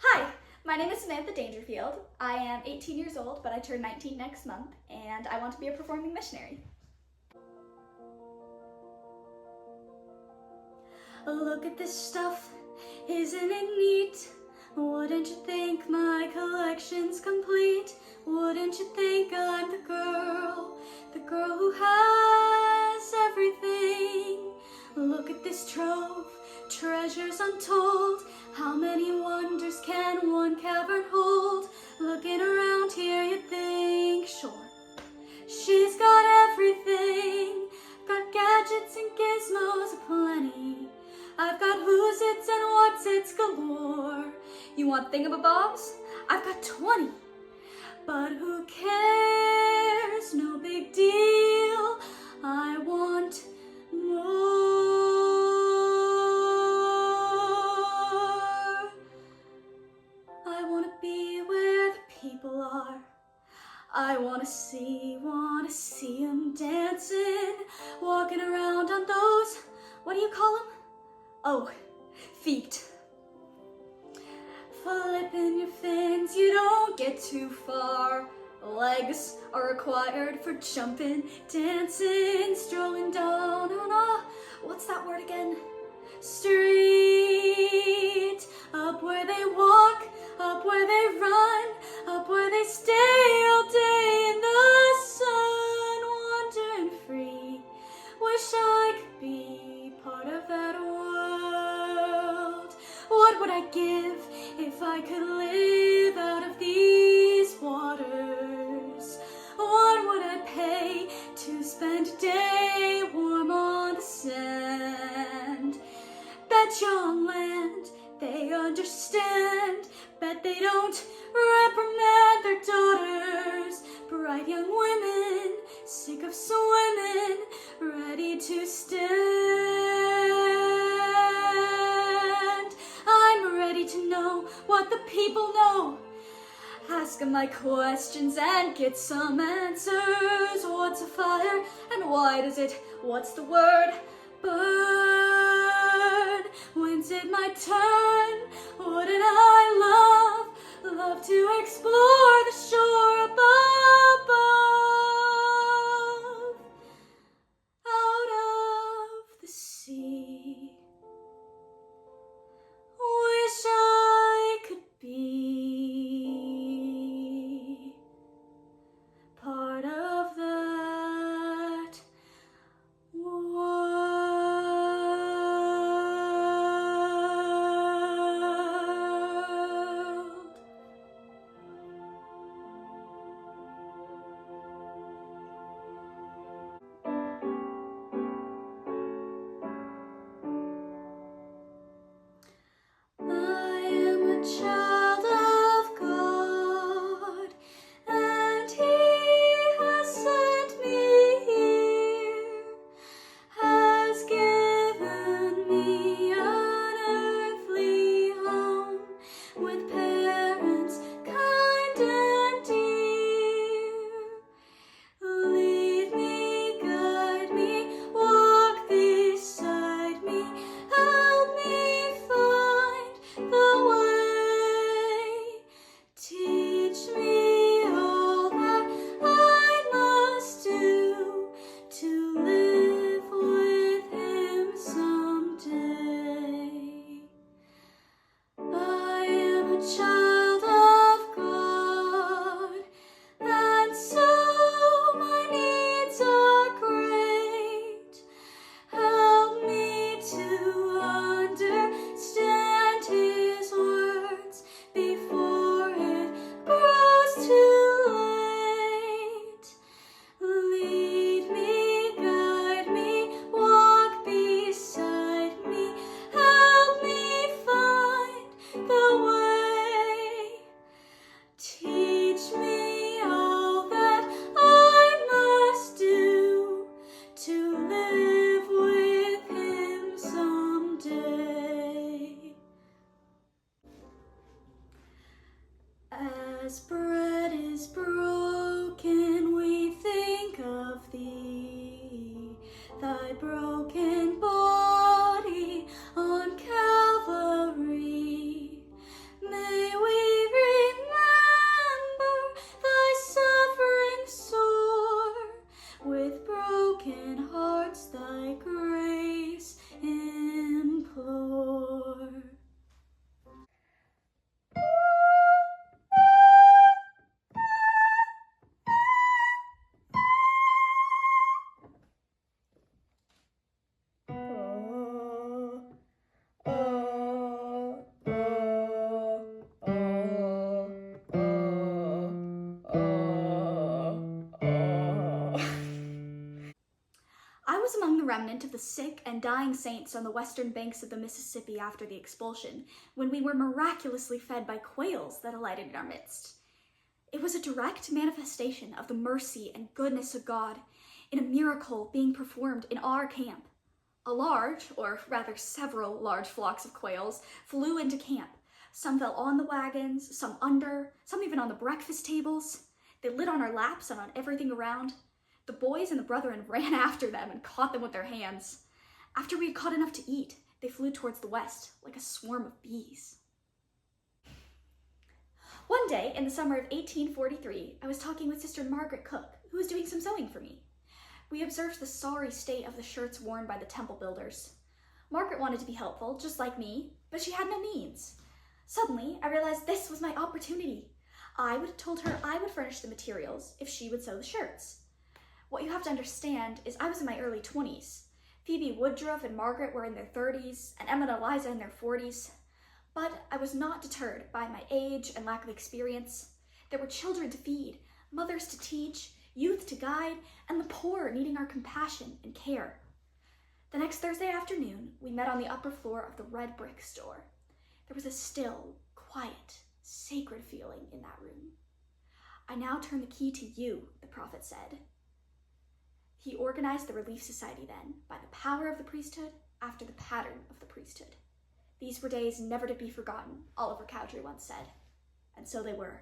Hi, my name is Samantha Dangerfield. I am 18 years old, but I turn 19 next month, and I want to be a performing missionary. Look at this stuff, isn't it neat? Wouldn't you think my collection's complete? Wouldn't you think I'm the girl who has everything? Look at this trove, treasures untold. How many wonders can one cavern hold? Looking around here you'd think, sure, she's got everything. Got gadgets and gizmos aplenty. I've got who's its and what's its galore. You want thingamabobs? I've got 20. But who cares? No big deal. I want more. I want to be where the people are. I want to see them dancing, walking around on those, what do you call them? Oh, feet. Flipping your fins, you don't get too far. Legs are required for jumping, dancing, strolling down on a, what's that word again? Street. Up where they walk, up where they run, up where they stay all day in the sun, wandering free. Wish I could be part of that world. What would I give if I could live out of these waters? What would I pay to spend a day warm on the sand? Bet you on land they understand. Bet they don't reprimand their daughters. Bright young women, sick of swimming, ready to stand. I'm ready to know what the people know. Ask them my questions and get some answers. What's a fire and why does it, what's the word, burn? When's it my turn? Wouldn't I love to explore the shore above, out of the sea. Wish I could be part of that world. I am a child of God, and He has sent me here, has given me an earthly home with parents kind and dear. Lead me, guide me, walk beside me, help me find the way. Teach me all that I must do to live with Him someday. I am a child of God, and so my needs are great. Help me to understand His words before it grows too late. Lead me, guide me, walk beside me, help me find the way. Teach me all that I must do to live with Him someday. As bread is broken, we think of Thee, Thy broken body on Calvary. May the remnant of the sick and dying saints on the western banks of the Mississippi after the expulsion, when we were miraculously fed by quails that alighted in our midst. It was a direct manifestation of the mercy and goodness of God in a miracle being performed in our camp. A large, or rather several large flocks of quails flew into camp. Some fell on the wagons, some under, some even on the breakfast tables. They lit on our laps and on everything around. The boys and the brethren ran after them and caught them with their hands. After we had caught enough to eat, they flew towards the west like a swarm of bees. One day in the summer of 1843, I was talking with Sister Margaret Cook, who was doing some sewing for me. We observed the sorry state of the shirts worn by the temple builders. Margaret wanted to be helpful, just like me, but she had no means. Suddenly, I realized this was my opportunity. I would have told her I would furnish the materials if she would sew the shirts. What you have to understand is I was in my early 20s. Phoebe Woodruff and Margaret were in their 30s, and Emma and Eliza in their 40s. But I was not deterred by my age and lack of experience. There were children to feed, mothers to teach, youth to guide, and the poor needing our compassion and care. The next Thursday afternoon, we met on the upper floor of the red brick store. There was a still, quiet, sacred feeling in that room. I now turn the key to you, the prophet said. He organized the Relief Society then, by the power of the priesthood, after the pattern of the priesthood. These were days never to be forgotten, Oliver Cowdery once said. And so they were.